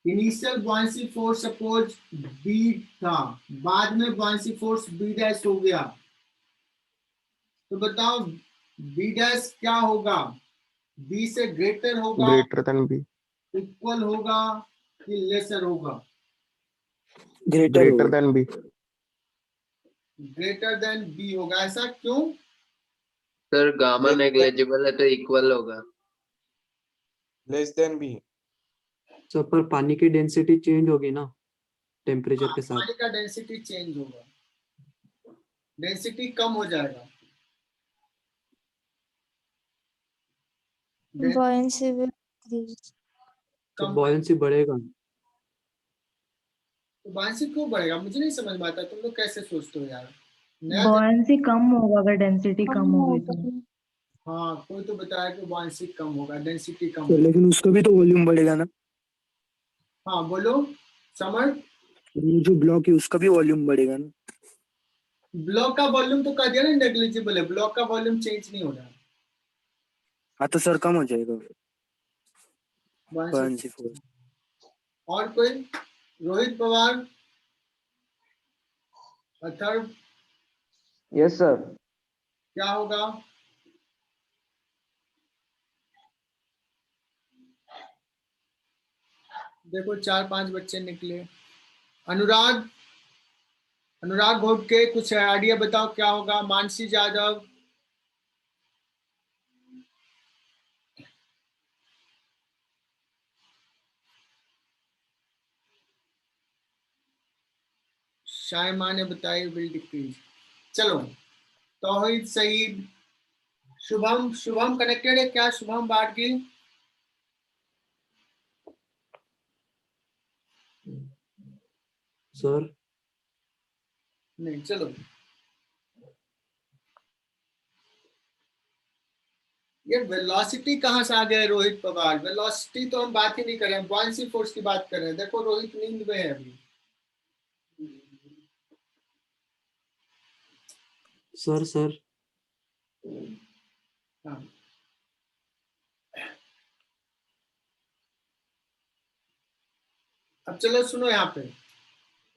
Initial buoyancy force suppose B था, बाद में buoyancy force B dash हो गया, तो बताओ B dash क्या होगा? B से ग्रेटर होगा, Greater than B. इक्वल होगा कि लेसर होगा? Greater than B. Greater than B होगा. ऐसा क्यों? सर गामा नेग्लिजिबल है तो इक्वल होगा. Less than B. सर पर पानी की डेंसिटी चेंज होगी ना टेम्परेचर के साथ. पानी का डेंसिटी चेंज होगा, डेंसिटी कम हो जाएगा. buoyancy will increase. तो कम बॉयंसी बढ़ेगा. तो buoyancy क्यों बढ़ेगा? मुझे नहीं समझ में आता, तुम लोग कैसे सोचते हो यार? नया buoyancy कम होगा अगर डेंसिटी कम होगी तो. हाँ, कोई तो बताया कि buoyancy कम होगा, डेंसिटी कम तो होगा. लेकिन उसका भी तो वॉल्यूम बढ़ेगा ना. हाँ बोलो समर. ये जो ब्लॉक है उसका भी वॉल्यूम बढ़ेगा ना. ब्लॉक का वॉल्यूम तो कह दिया ना नेग्लिजिबल है, ब्लॉक का वॉल्यूम चेंज नहीं हो रहा. हाँ तो सर कम हो जाएगा buoyancy. buoyancy force. और कोई? Rohit Pawar, Atharva, Yes, sir. क्या होगा? देखो 4-5 बच्चे निकले. अनुराग, अनुराग घोटके, कुछ आइडिया बताओ क्या होगा? मानसी यादव, शायमा ने बताई विल डिक्रीज. चलो तौहीद, सईद, शुभम. शुभम कनेक्टेड है क्या? शुभम बाडगी. सर नहीं, चलो ये वेलोसिटी कहाँ से आ गया? रोहित पवार, वेलोसिटी तो हम बात ही नहीं कर रहे हैं, buoyancy फोर्स की बात कर रहे हैं. देखो रोहित नींद में है अभी. सर हाँ. अब चलो सुनो, यहाँ पे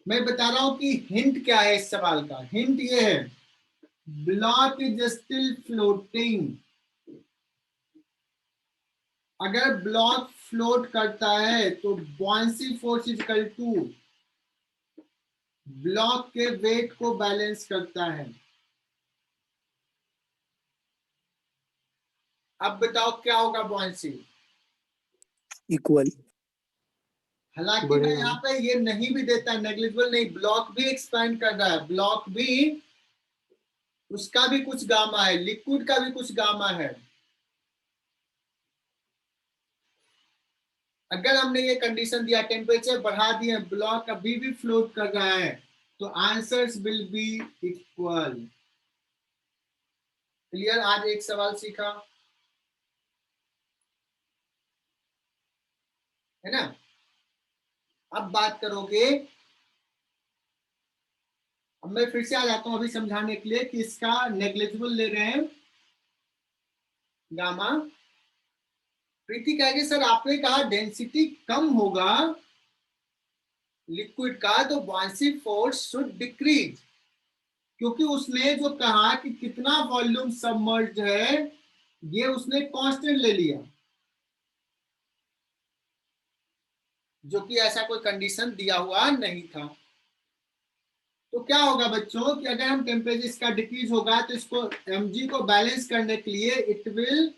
मैं बता रहा हूं कि हिंट क्या है इस सवाल का. हिंट ये है, ब्लॉक इज स्टिल फ्लोटिंग. अगर ब्लॉक फ्लोट करता है तो buoyancy force is equal to block के वेट को बैलेंस करता है. अब बताओ क्या होगा buoyancy? इक्वल. हालांकि मैं बढ़ेगा. यहाँ पे ये नहीं भी देता, नेग्लिजिबल नहीं, ब्लॉक भी एक्सपैंड कर रहा है. ब्लॉक भी, उसका भी कुछ गामा है, लिक्विड का भी कुछ गामा है. अगर हमने ये कंडीशन दिया, टेम्परेचर बढ़ा दिए, ब्लॉक अभी भी फ्लोट कर रहा है, तो answers will be equal. Clear? आज एक सवाल सीखा है ना. अब बात करोगे, अब मैं फिर से आ जाता हूं अभी समझाने के लिए कि इसका नेग्लिजिबल ले रहे हैं गामा. प्रीति कहेगी सर आपने कहा डेंसिटी कम होगा लिक्विड का तो buoyancy फोर्स शुड डिक्रीज, क्योंकि उसने जो कहा कि कितना वॉल्यूम सबमर्ज्ड है ये उसने कांस्टेंट ले लिया, जो कि ऐसा कोई कंडीशन दिया हुआ नहीं था. तो क्या होगा बच्चों कि अगर हम टेम्परेचर इसका डिक्रीज होगा तो इसको mg को बैलेंस करने के लिए it will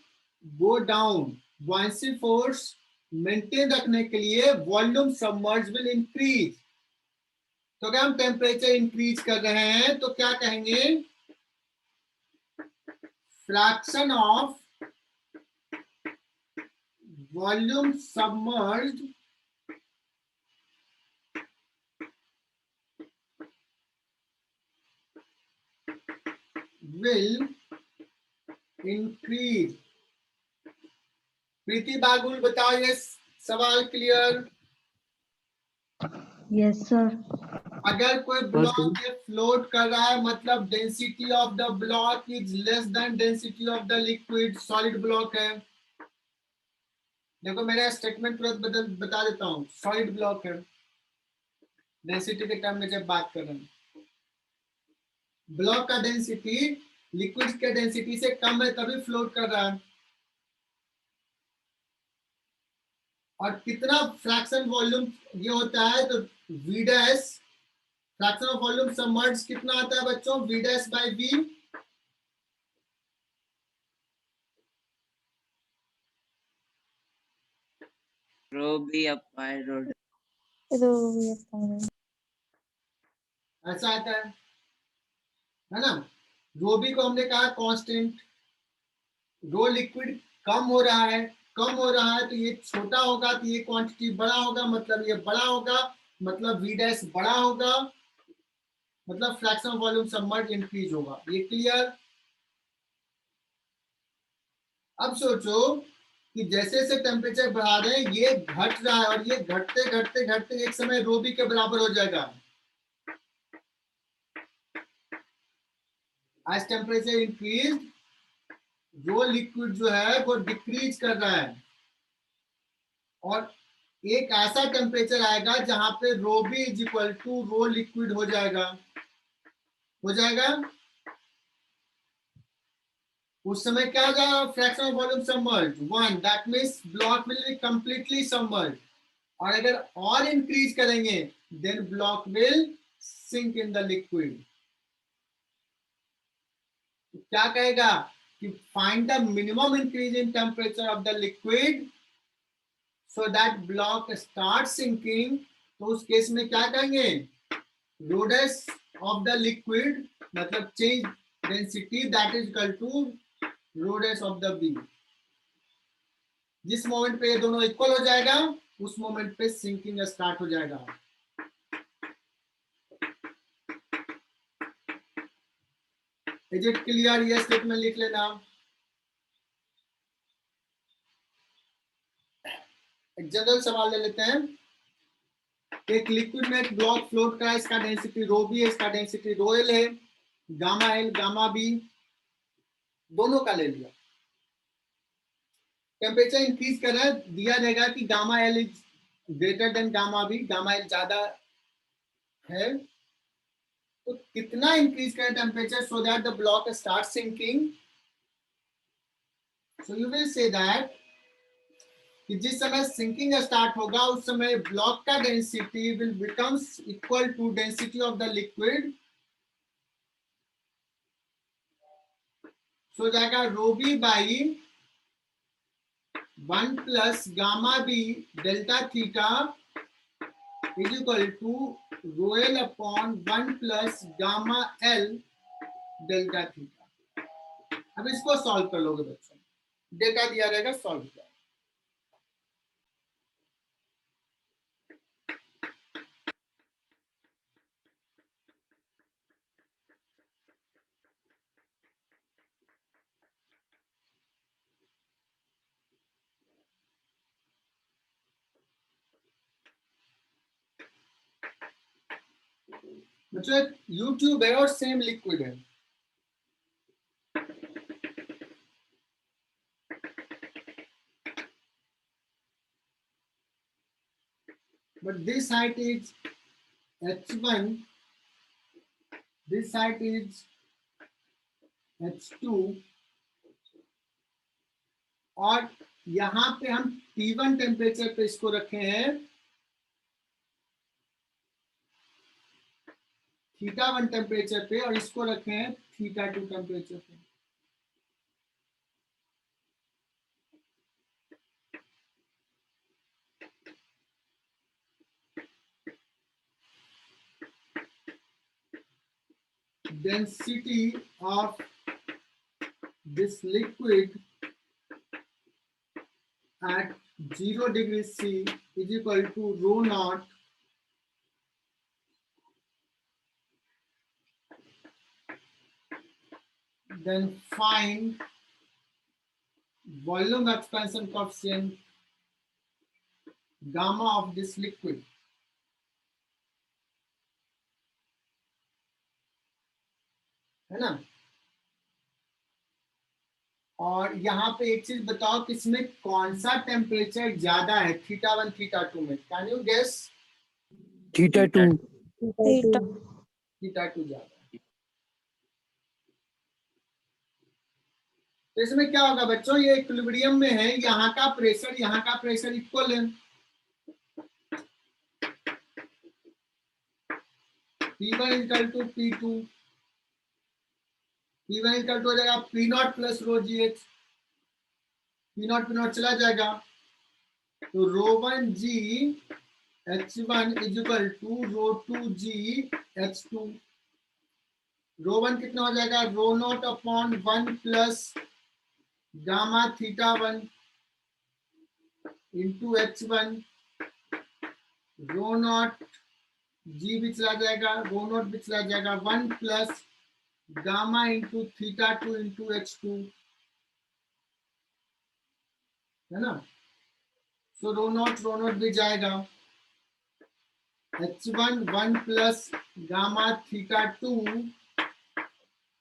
go down. buoyancy force maintain रखने के लिए वॉल्यूम सबमर्ज विल इंक्रीज. तो अगर हम टेम्परेचर इंक्रीज कर रहे हैं तो क्या कहेंगे? Fraction of volume submerged will increase. प्रीति बागुल बताओ ये सवाल क्लियर? Yes, sir. अगर कोई ब्लॉक फ्लोट कर रहा है मतलब density of the block is less than density of the liquid, solid block है। देखो मेरा स्टेटमेंट तुरंत बता देता हूँ, सॉलिड ब्लॉक है डेंसिटी के टर्म में जब बात कर रहे हैं। ब्लॉक का डेंसिटी लिक्विड के डेंसिटी से कम है तभी फ्लोट कर रहा है। और कितना फ्रैक्शन वॉल्यूम ये होता है तो v dash fraction of volume submerge कितना आता है बच्चों, v dash by v। Rho B upon rho ऐसा आता है ना। रो बी को हमने कहा कांस्टेंट, रो लिक्विड कम हो रहा है तो ये छोटा होगा तो ये क्वांटिटी बड़ा होगा, मतलब ये बड़ा होगा मतलब v डैश बड़ा होगा, मतलब fraction of volume submerge increase होगा। ये क्लियर? अब सोचो कि जैसे जैसे टेम्परेचर बढ़ा रहे हैं ये घट रहा है और ये घटते घटते घटते एक समय रो बी के बराबर हो जाएगा। As temperature increase rho liquid जो है वो डिक्रीज कर रहा है और एक ऐसा टेम्परेचर आएगा जहां पे rho B is equal to rho liquid हो जाएगा। उस समय क्या हो जाएगा, fraction of volume submerge 1, that means block will be completely submerge. और अगर और इंक्रीज करेंगे then block will sink in the liquid. क्या कहेगा कि find the minimum increase in temperature of the liquid so that block start sinking. तो उस case में क्या कहेंगे, rho dash of the liquid मतलब change density that is equal to rho dash of the B. जिस moment पे ये दोनों इक्वल हो जाएगा उस मोमेंट पे सिंकिंग स्टार्ट हो जाएगा। Is it clear? ये स्टेटमेंट लिख लेना। एक जनरल सवाल ले लेते हैं। एक लिक्विड में एक ब्लॉक फ्लोट का है, इसका डेंसिटी रो बी है, इसका डेंसिटी रो एल है, गामा एल गामा बी दोनों का ले लिया। टेम्परेचर इंक्रीज कर रहा है, दिया रहेगा कि gamma L is greater than gamma B, gamma L ज्यादा है। तो कितना इंक्रीज करें temperature so that the block start sinking. So you will say that कि जिस समय सिंकिंग स्टार्ट होगा उस समय ब्लॉक का density will becomes equal to density of the liquid. So जाएगा rho B by 1 plus gamma B delta theta is equal to rho L upon 1 plus gamma L delta theta. अब इसको solve कर लोगे बच्चों, data दिया रहेगा, solve किया। बच्चों यूट्यूब है और सेम लिक्विड है। But this height is h1, this height is h2 और यहां पे हम T1 टेम्परेचर पे इसको रखे हैं, θ1 टेम्परेचर पे, और इसको रखे हैं θ2 टेम्परेचर पे। Density of this liquid at 0 degrees C is equal to rho naught then find volume expansion coefficient gamma of this liquid. है ना? और यहाँ पे एक चीज बताओ कि इसमें कौन सा टेम्परेचर ज्यादा है θ1 θ2 में? Can you guess? Theta 2 theta θ2 ज्यादा है। तो इसमें क्या होगा बच्चों, ये इक्विलिब्रियम में है, यहाँ का प्रेशर इक्वल है, P1 equal to P2, P1 equal to हो जाएगा P0 प्लस रो GH, P0 चला जाएगा, तो ρ1 G H1 is equal to ρ2 G H2। ρ1 कितना हो जाएगा, ρ0 upon 1 plus gamma θ1 into H1, ρ0 G भी चला जाएगा, ρ0 भी चला जाएगा, 1 plus gamma into θ2 into H2, है ना? सो ρ0 भी जाएगा, H1 1 plus gamma θ2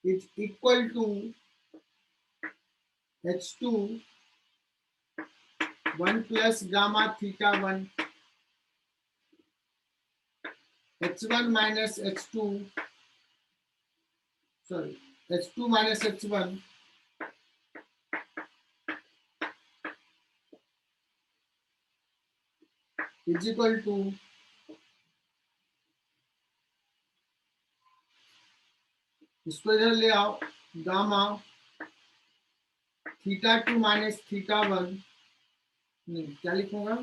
is equal to H2 1 plus gamma θ1, H1 minus H2, sorry H2 minus H1 is equal to इसको इधर ले आओ, गामा θ2 माइनस θ1, नहीं क्या लिखूंगा,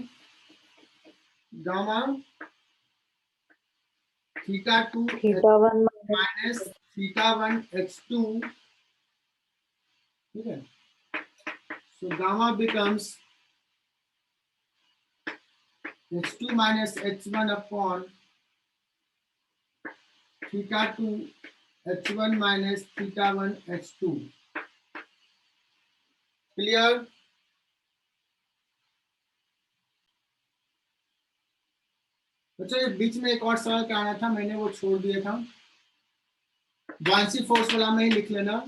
गामा θ2 θ1 माइनस θ1 H2, ठीक है? So gamma becomes H2 minus H1 upon θ2 H1 minus θ1 H2। Clear? बच्चों ये बीच में एक और सवाल क्या आना था, मैंने वो छोड़ दिया था, बुआंसी फोर्स वाला में ही लिख लेना।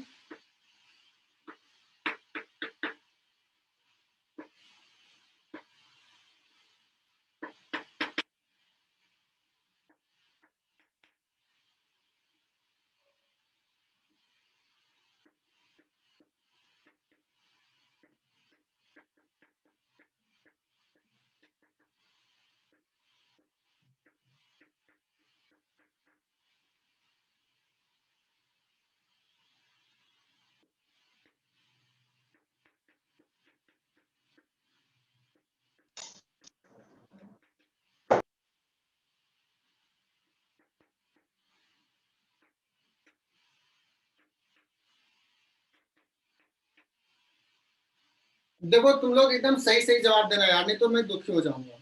देखो तुम लोग एकदम सही सही जवाब देना यार, नहीं तो मैं दुखी हो जाऊंगा।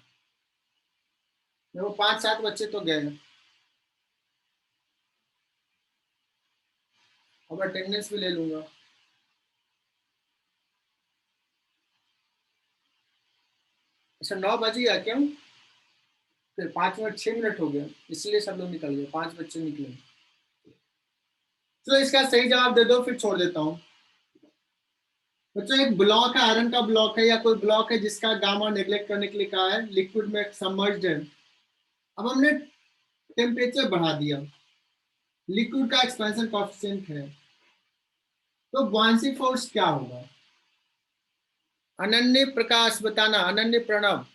देखो 5-7 बच्चे तो गए, अब अटेंडेंस भी ले लूंगा। अच्छा 9 बज गया क्यों? फिर 5 मिनट 6 मिनट हो गया, इसलिए सब लोग निकल गए, 5 बच्चे निकले। चलो इसका सही जवाब दे दो, फिर छोड़ देता हूँ। बच्चों एक ब्लॉक है, आयरन का ब्लॉक है या कोई ब्लॉक है जिसका गामा नेग्लेक्ट करने के लिए कहा है, लिक्विड में सबमर्ज्ड है। अब हमने टेम्परेचर बढ़ा दिया, लिक्विड का एक्सपेंशन कोएफिशिएंट है, तो बुआंसी फोर्स क्या होगा? अनन्य प्रकाश बताना, अनन्य प्रणव।